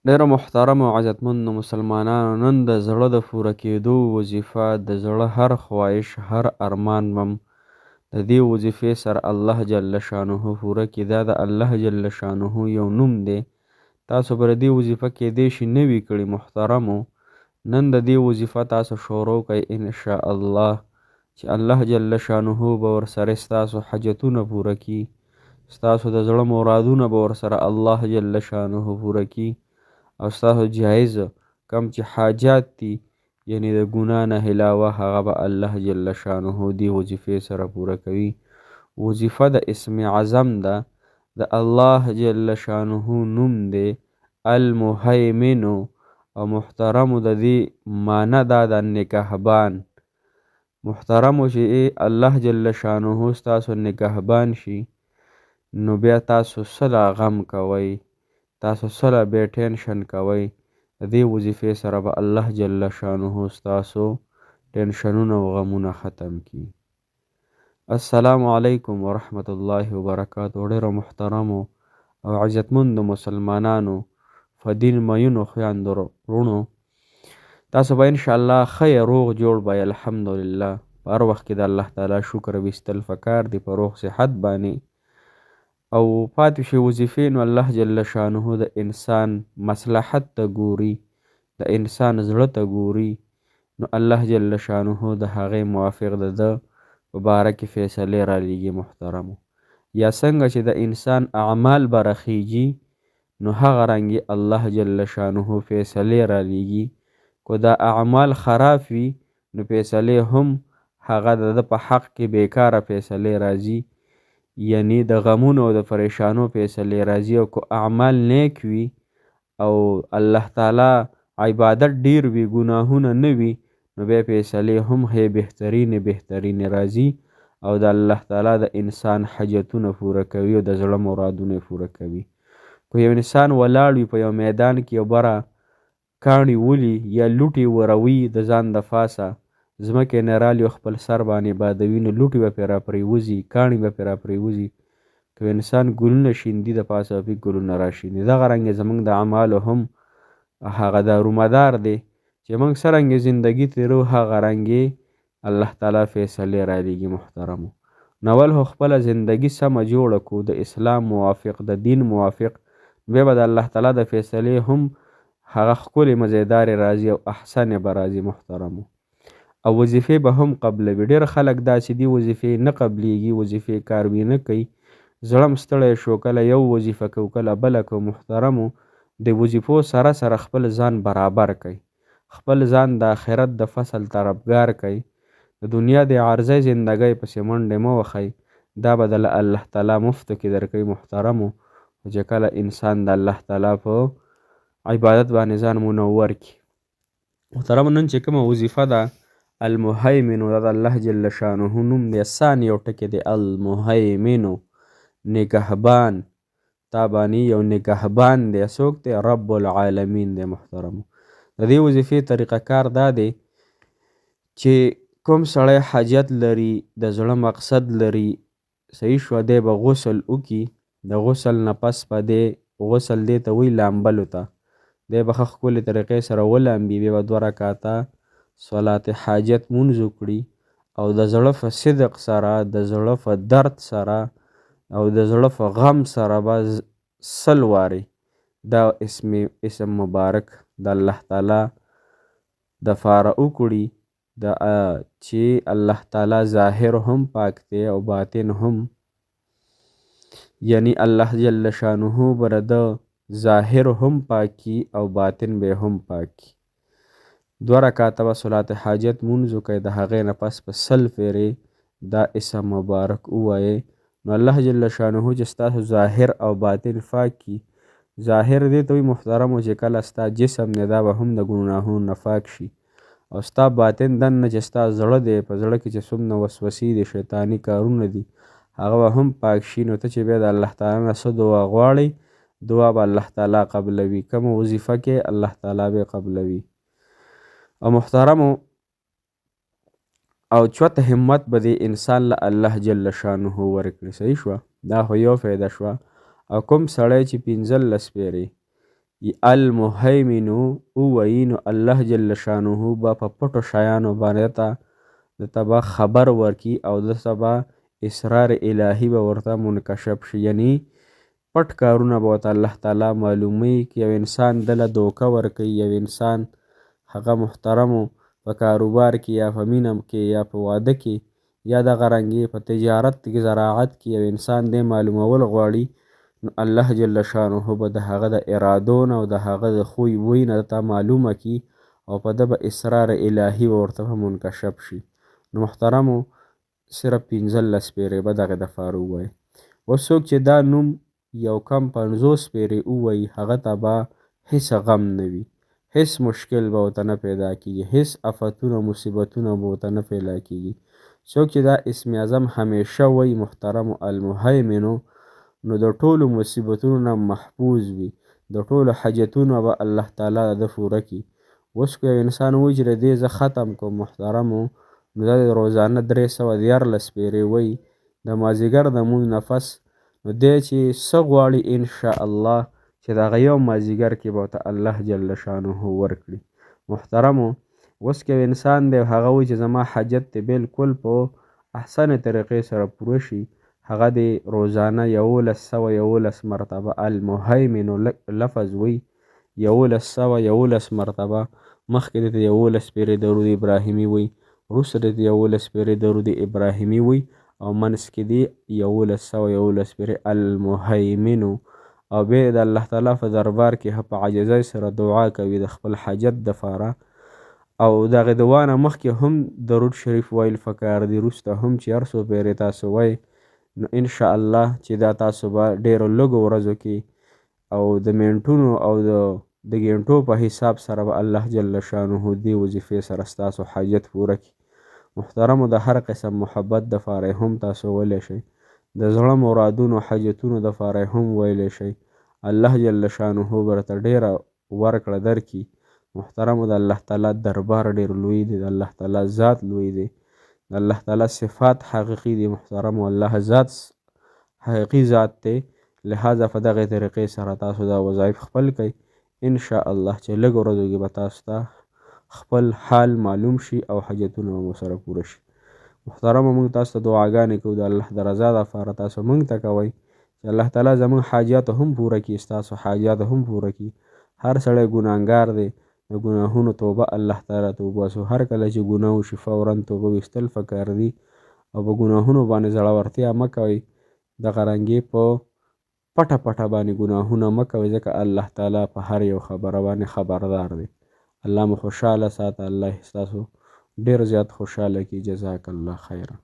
ډېرو محترمو او عزتمندو مسلمانانو، نن د زړه د پوره کېدو وظیفه، د زړه هر خواهش، هر ارمان بم د دې وظیفې سره الله جل شانه پوره کړي. دا د الله جل شانه یو نوم دی. تاسو به د دې وظیفه کیدای شي نه وي کړې محترمو. نن د دې وظیفه تاسو شروع کړئ انشاءالله، چې الله جل شانه به ورسره ستاسو حاجتونه پوره کړي، ستاسو د زړه مرادونه به ورسره الله جل شانه پوره کړي، او ستاسو جایز کم چې حاجات دي، یعنی د ګناه نه علاوه، هغه به الله جل شانه دې وظیفې سره پوره کوي. وظیفه د اسم اعظم ده، د الله جل شانه نوم دی المهیمن، او محترمو د دې معنی دا د نگهبان. محترمو چې الله جل شانه ستاسو نگهبان شي، نو بیا تاسو سره غم کوئ، تاسو سره بیا ټینشن کوئ. د دې وظیفې سره به الله جل شانه ستاسو ټینشنونه او غمونه ختم کړي. السلام علیکم ورحمت الله وبرکاتو. ډېرو محترمو او عزتمندو مسلمانانو، په دین میینو خویندو وروڼو، تاسو به انشاءالله ښه روغ جوړ به الحمدلله. په هر وخت کې د الله تعالی شکر ویستل پکار دی په روغ صحت باندې. او پاتې شي وظیفې، نو الله جل شانه د انسان مصلحت ته ګوري، د انسان زړه ته ګوري، نو الله جل شانه د هغې موافق ده په باره کې فیصلې را لیږي محترمو. یا څنګه چې د انسان اعمال به رخیږي، نو هغه رنګې الله جل شانه فیصلې را لیږي. که دا اعمال خراب وي، نو فیصلې هم هغه د په حق کې بیکاره فیصلې راځي، یعنی د غمونو او د پریشانو فیصلې راځي. او که اعمال نیک وي او الله تعالی عبادت ډیر وي، ګناهونه نه وي، نو بیا فیصلې هم هی بهترین راځي، او د الله تعالی د انسان حاجتونه پوره کوي او د زړه مرادونه پوره کوي. که یو انسان ولاړ وي په یو میدان کې، یو بره کاڼي ولي یا لوټي وروي د ځان د پاسه، ځمکې نه رالي او خپل سر باندې بادوي، نو لوټي به پرې را پرېوځي، کاڼي به پرې را پرېوځي. که انسان ګلونه شیندي، د پاسه به ګلونه راشیندي. دغه رنګې زموږ د اعمالو هم هغه دارومدار دی، چې موږ څرنګې زندګي تېرو، هغه رنګې الله تعالی فیصلې را لیږي محترمو. نو اول خو خپله زندګي سمه جوړه کړو، د اسلام موافق، د دین موافق، بیا به د الله تعالی د فیصلې هم هغه ښکلې مزیدارې راځي او احسنې به راځي محترمو. او وظیفې به هم قبلوي. ډېر خلک داسې دي وظیفې نه قبلیږي، وظیفې کاروي نه کوي. زړه م ستړی شو، کله یو وظیفه کوو کله بله کوو محترمو. د وظیفو سره سره خپل ځان برابر کوي، خپل ځان د آخرت د فصل طرفګار کوي. د دنیا د عارضی زندګۍ پسې منډې مه وهئ، دا به د الله تعالی مفتو کې درکوي محترمو. چې کله انسان د الله تعالی په عبادت باندې ځان منور کړي محترمو. نن چې کومه وظیفه ده المهیمن، دا د الله جل شانه نوم دی. ثاني یو ټکی دی المهیمنو، نگهبان. تابانی یو نگهبان دی. څوک دی؟ رب العالمین دی محترمو. د دې وظیفې طریقه کار دا دی چې کوم سړی حاجت لري، د زړه مقصد لري، صحیح شوه، دی به غسل وکړي. د غسل نه پس به دی غسل دی ته وایي لامبلو ته، دی به ښه ښکلې طریقې سره ولامبي، بیا به 2 رکعته صلات حاجت مونځ وکړي، او د زړه په صدق سره، د زړه په درد سره، او د زړه په غم سره به 100 وارې دا اسم مبارک د الله تعالی د پاره وکړي، چې الله تعالی ظاهر هم پاک دی او باطن هم، یعنی الله جل شانه به د ظاهر هم پاکی او باطن به هم پاکی. 2 رکعته به صلات حاجت مونځ وکړئ، د هغې نه پس په 100 پېرې دا اسم مبارک ووایئ. نو الله جل شانه چې ستاسو ظاهر او باطن پاک کي. ظاهر دې ته وایي محترمو چې کله ستا جسم دی دا به هم د ګناهونو نه پاک شي، او ستا باطن دننه چې ستا زړه دی، په زړه کې چې څومره وسوسې دي، شیطاني کارونه دي، هغه به هم پاک شي. نو ته چې بیا د الله تعالی نه څه دعا غواړئ، دعا به الله تعالی قبلوي. کومه وظیفه کې الله تعالی به قبلوي. او محترمو، او چوته همت به د انسان له الله جل شانه ورکړي. صحیح شوه، دا خو یو فایده شوه. او کوم سړی چې 15 پیرې المهیمنو ووایي نو الله جل شانه به په پټو شیانو باندې دته به خبر ورکي او دته به اسرار الهي به ورته منکشف شي، یعنی پټ کارونه به ورته الله تعالی معلوموي که یو انسان دله دوکه ورکوي، یو انسان هغه محترمو په کاروبار کې یا په مینه کې یا په واده کې یا دغه رنګې په تجارت کې زراعت کې یو انسان دی معلومول غواړي، نو الله جل شانه به د هغه د ارادو نه او د هغه د خوی وی نه ته معلومه کي او په ده به اسرار الهي به ورته منکشف شي. نو محترمو صرف 15 پیرې به دغې دپاره ووایي. اوس څوک چې دا نوم یو کم 50 پیرې ووایي هغه ته به هیڅ غم نه وي، هیڅ مشکل به ورته نه پیدا کېږي، هیڅ آفتونه مصیبتونه به ورته نه پیدا کېږي. څوک چې دا اسم اعظم همیشه وایي محترمو المهیمنو نو د ټولو مصیبتونو نه محفوظ وي، د ټولو حاجتونه به الله تعالی د پوره کړي. اوس که یو انسان وایي چې د دې زه ختم کوم محترمو نو دا د روزانه 314 پیرې وایي د مازدیګر د مونځ نه پس نو دی چې څه غواړي انشاءالله چې د هغه یو مازدیګر کې به ورته الله جل شانه ورکړي. محترمو اوس که یو انسان دی هغه وایي چې زما حاجت دی بالکل په احسن طریقې سره پوره شي، هغه د روزانه 1111 مرتبه المهیمنو لفظ وی 1111 مرتبه مخکې د 11 پیرې درود ابراهیمي وی، وروسته د 11 پیرې درود ابراهیمي وی او منځ کې دی 1111 پیرې المهیمنو او بیا د الله تعالی په دربار کې په عاجزۍ سره دعا کوي د خپل حاجت دپاره او دغې دعا نه مخکې هم درود شریف ویل پکار دي، وروسته هم چې هر څو پیرې تاسو وایي نو انشاءالله چې دا تاسو به ډېرو لږو ورځو کې او د منټونو او د ګنټو په حساب سره به الله جل شانه دې وظیفې سره ستاسو حاجت پوره کړي. محترمو د هر قسم محبت دپاره هم تاسو ویلی شئ، د زړه مرادونو حاجتونو دپاره هم ویلی شئ، الله جل شانه به درته ډېره ورکړه درکړي. محترمو د الله تعالی دربار ډېر لوی دی، د الله تعالی ذات لوی دی، د الله تعالی صفات حقیقي دي. محترمو الله ذات حقیقي ذات دی، لہذا په دغې طریقې سره تاسو دا وظایف خپل کئ انشاءالله چې لږ ورځو کې به تاسو ته خپل حال معلوم شي او حاجتونه به مو سره پوره شي. محترمو موږ تاسو ته دعاګانې کوو د الله د رضا دپاره تاسو موږ ته کوئ چې الله تعالی زموږ حاجات هم پوره کړي، ستاسو حاجات هم پوره کړي. هر سړی ګناهګار دی، د ګناهونو توبه الله تعالی ته وباسو. هر کله چې ګناه وشي فورا توبه ویستل پکار دي او په ګناهونو باندې زړورتیا مه کوئ، دغه رنګې په پټه پټه باندې ګناهونه مه کوئ ځکه الله تعالی په هر یو خبره باندې خبردار دی. الله مو خوشحاله ساته، الله ستاسو ډېر زیات خوشحاله کړي. جزاک الله خیره.